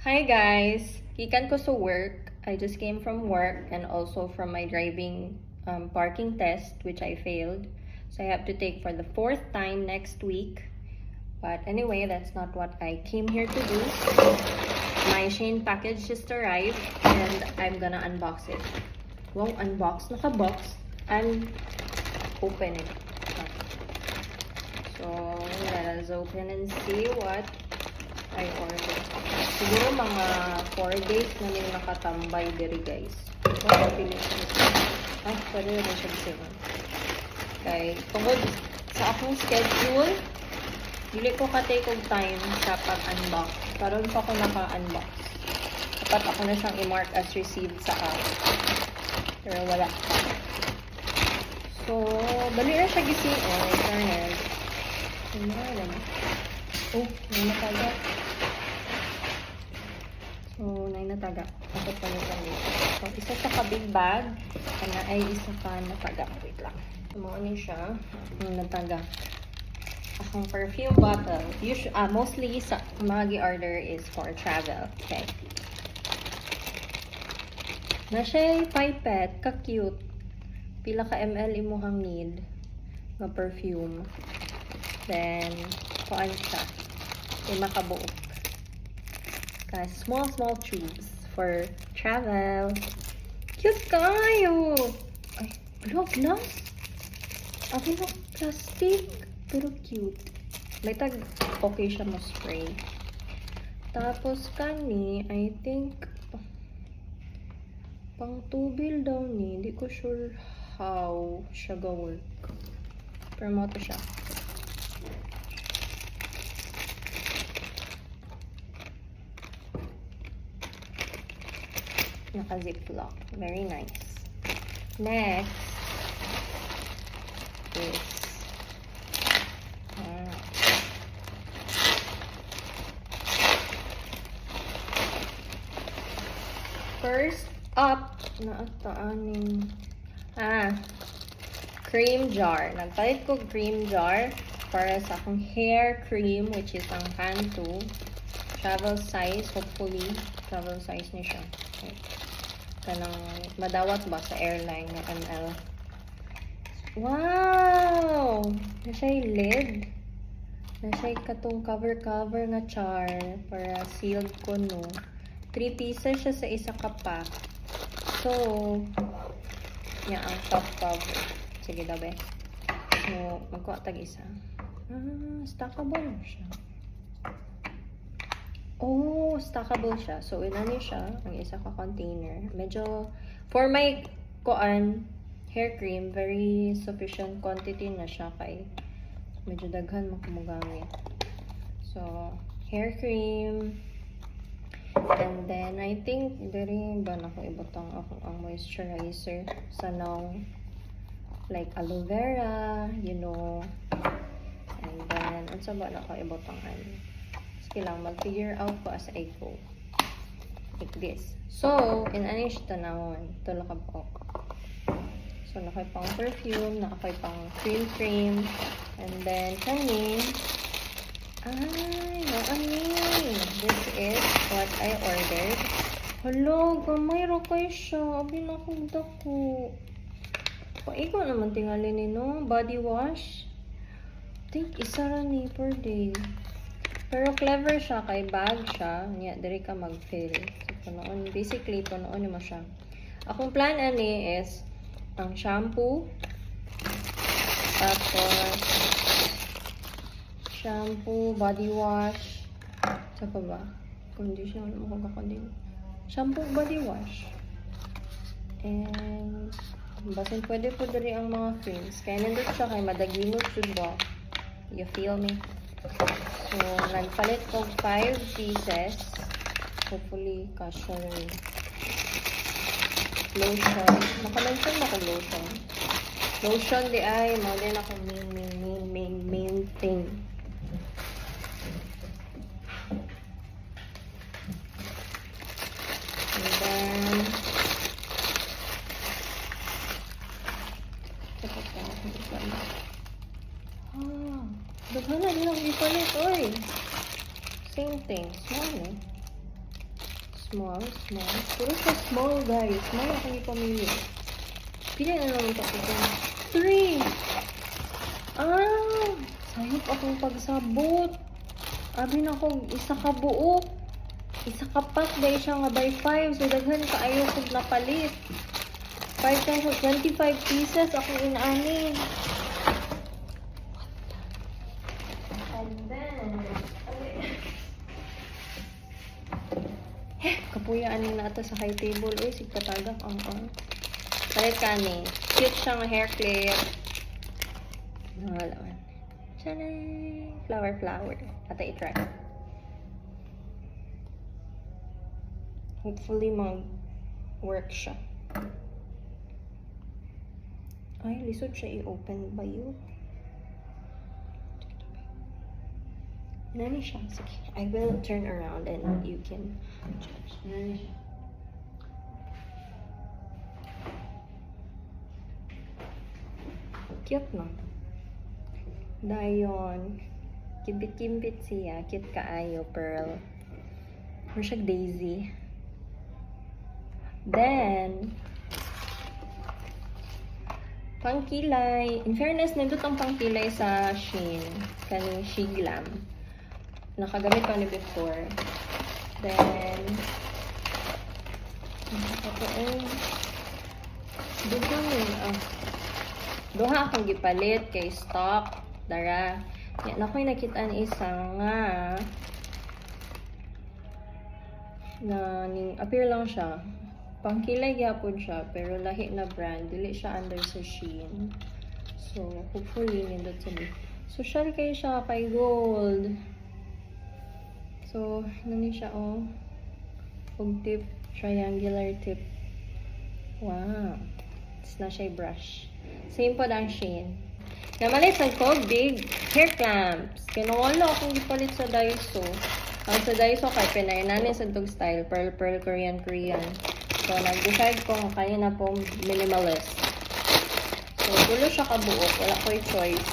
Hi guys! Gikan ko sa work. I just came from work and also from my driving parking test which I failed. So I have to take for the 4th time next week. But anyway, that's not what I came here to do. My Shane package just arrived and I'm gonna unbox it. Wow, unbox? Naka-box? And open it. So let us open and see what I ordered. Siguro mga 4 days na nila nakatambay diri guys. Pwede rin siya sila. Okay, tungkol sa akong schedule, dili ko ka-take og time sa pag-unbox. Karon pa ako naka-unbox. Dapat ako na siyang i-mark as received sa app. Pero wala pa. So, dali na siya gising. Oh, internet. Oh, may nataga. So, nataga. Ako pa nito. So, isa sa kabig bag. Kana ay isa pa nataga. Wait lang. Tumuunin siya. Nataga. Akong perfume bottle. Mostly sa mga order is for travel. Okay. Na siya pipette. Ka-cute. Pila ka ml imuhang need nga perfume. Then, kuan siya. Makabuok. Small tubes for travel. Cute kayo! Ay, glass? Okay na, plastic. Pero cute. May okay siya mo spray. Tapos kani, I think, pang tubil daw ni. Hindi ko sure how siya ga-work. Pero mo to siya. Naka-ziplock. Very nice. Next is first up cream jar. Nagpalit ko cream jar para sa akong hair cream which is ang Cantu. Travel size. Hopefully, travel size niya siya. Okay. Kanang madawat ba sa airline na ML. Wow! Nasa'y lid. Nasa'y katong cover nga char para sealed ko no. 3 pieces siya sa isa ka pack. So, ang top cover. Sige daw be. So, magkuha tag isa. Stackable siya. Oh, stackable siya. So, inani siya, ang isa ka container. Medyo, for my hair cream, very sufficient quantity na siya kay medyo daghan makumugamit. So, hair cream. And then, I think, diri ba na ko ibutang ako ang moisturizer sa now. Like aloe vera, you know. And then, ano ba na ko ibutang lang mag-figure out ko as I go. Like this. So, in ano siya tanawon? Ito nakapok. So, nakay pang perfume, nakay pang cream. And then, kanin. Ay, naanin. This is what I ordered. Hello, gamay ro kayo siya. Abi na kong dako. Ikaw naman tingali ni no? Body wash. Think isa ra ni per day. Pero clever siya, kay bag siya. Nya, diri ka mag-fill. So, basically, punoon mo siya. Akong plan ani is, ang shampoo. Tapos, shampoo, body wash. Saka ba? Conditioner, mo kong kakondin. Shampoo, body wash. And, basin pwede po diri ang mga creams. Kaya nandito siya kay madaginot siya ba? You feel me? So, nagpalit ko 5 pieces. Hopefully, kasha rin. Lotion. Nakamention na ko lotion. Lotion di ay, mga din ako main thing. And then, daghan na nilang ipalit, oy. Same thing. Small, eh. Small. Puro siya small, guys. Small ako ni pamili. Pili na naman ito ko. 3! Ah! Sayop akong pagsabot. Abi na ko, isa ka buo. Isa ka pack, dahil siya nga by 5. So, daghan ka ayaw kong napalit. 5 times, 25 pieces akong inaanin. And then, kapuyaan na ata sa high table. Uy, sigpatagak ang palit ka ni. Cute siya nga hair clip. Wala man. Tchanan! Flower. Ata i-try. Hopefully mag-work siya. Ay, lisod siya i-open ba yun? Nani siya. Sige. I will turn around and you can judge. Nani siya. Cute no? Dayon. Kimbit-kimbit siya. Cute kaayo, pearl. Or siya daisy. Then, pangkilay. In fairness, nandun ang pangkilay sa Shein. Kani Shiglam. Nakagamit ko ni before. Then, duha akong gipalit kay stock. Dara. Yan ako'y nakitaan isa nga na appear lang siya. Pangkilay gyapon siya, pero lahi na brand. Dili siya under sa Shein. So, hopefully, nindot sa me. Social kayo siya kay gold. So, nani siya, oh. Hug tip, triangular tip. Wow. It's na siya brush. Same po ang Shein. Namalit sa ko, big hair clamps. Kinawala akong gipalit sa Daiso. Ang sa Daiso, kay pinainanin sa dog style. Pearl, Korean. So, nag-decide ko, kaya na po minimalist. So, gulo siya kabuok. Wala ko'y choice.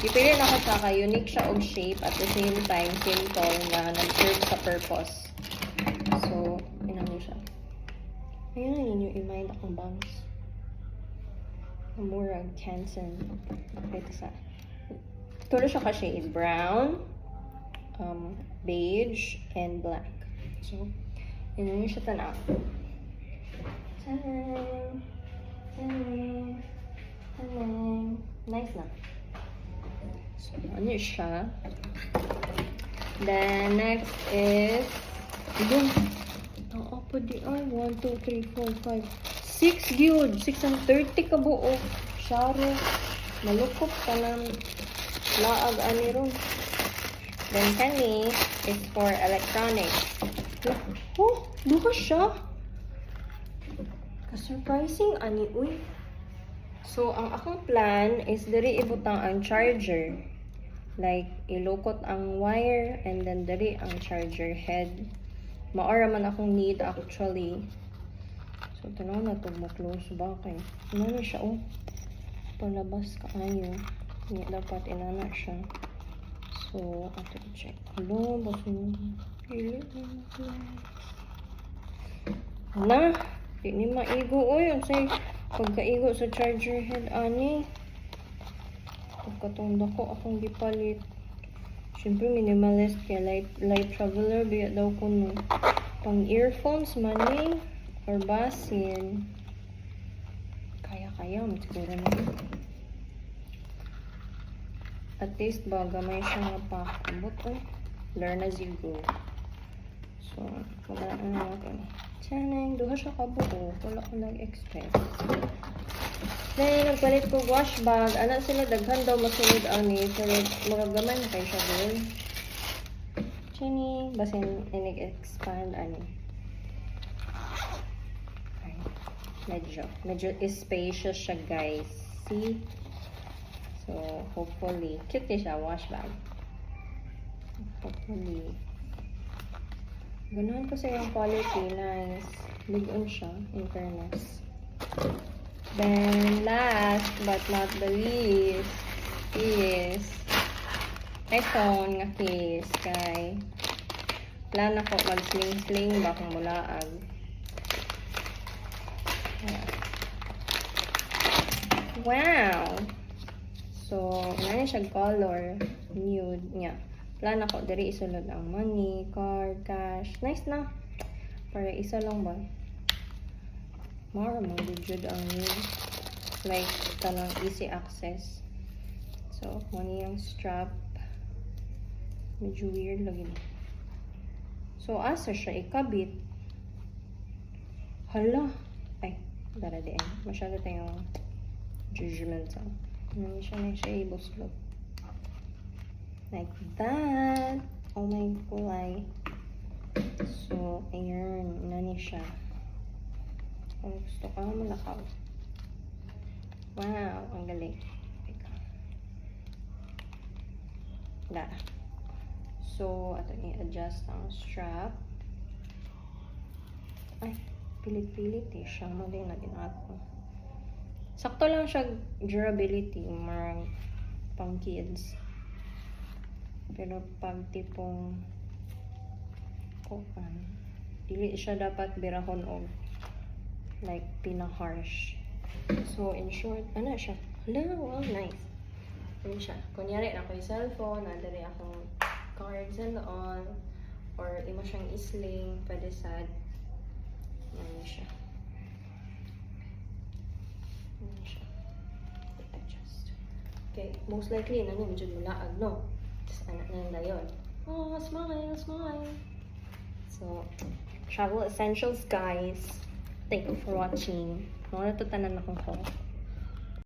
Ipili na ko siya kay unique siya og shape at the same time simple na nag-serve sa purpose. So, inano siya. Ayun na ninyo i-mind akong bangs. Murag Canson. Ito sa. Tulo siya ka shade. Brown, beige, and black. So, inano siya tanaw. Nice na. So, ano siya? Then, next is yun. Ang opo di ay 1, 2, 3, 4, 5 6 gyud. 630 ka buo. Sharo. Malukop ka ng laag ani ron. Then, kani is for electronics. Oh, duha siya. Ka-surprising ani, uy. So, ang akong plan is diri ibutang ang charger. Like, ilukot ang wire and then diri ang charger head. Maora man akong need actually. So, tanaw na ito mo-close ba kay. Inana siya, oh. Palabas ka ayo. Hindi dapat inana siya. So, ato check. Hello, baso na. Di ni maigo, oy. Ang say, pagkaigo sa charger head, ani. Pagkatong dako akong gipalit. Siyempre, minimalist kaya light traveler. Biya daw ko no. Pang earphones, money, or basin. Kaya, siguro na. At least ba, gamay siya nga pa. Abot, oy. Learn as you go. So, wala na natin. Tiyanay, duha siya kabuo. Wala ko nag-expect. Then, nagpalit ko wash bag. Anak sila, daghan daw masunod ani. Pero, magagaman kayo siya doon. Chini, basin inig-expand ani. Okay. Medyo spacious siya, guys. See? So, hopefully, cute din siya, wash bag. Hopefully. Ganahan ko sa yung quality. Nice. Big-on siya, in fairness. Then, last but not the least is iPhone nga case kay Plan ako mag-sling-sling ba kung mulaag. Ayan. Wow! So, ano siya color, nude niya. Plan ako, diri isulod ang money, card, cash. Nice na. Para isa lang ba? More mag-jud ang nude. Like, tanong easy access. So, money yung strap. Medyo weird lagi. So, asa siya ikabit. Hala! Ay, daradiin. Masyado tayong judgmental. Hindi siya na siya ibuslog. Like that. Oh my kulay. So, ayan. Nani siya. Kung gusto ka malakaw. Wow, ang galing. Da. So, ato i-adjust ang strap. Ay, pilit-pilit eh. Siya mo din na ginagawa. Sakto lang siya durability, marang pang kids. Pero pag tipong kuan, dili siya dapat birahon og like pina-harsh. So in short, ano siya? Hala, wow, nice. Ano siya? Kunyari ako yung cellphone, nadari akong cards and all, or imo siyang isling, pwede sad. Ano siya? Adjust. Okay, most likely na medyo mulaag, no? Tapos anak na yun. Oh, smile, smile. So, travel essentials, guys. Thank you for watching. Mga natutanan akong ko.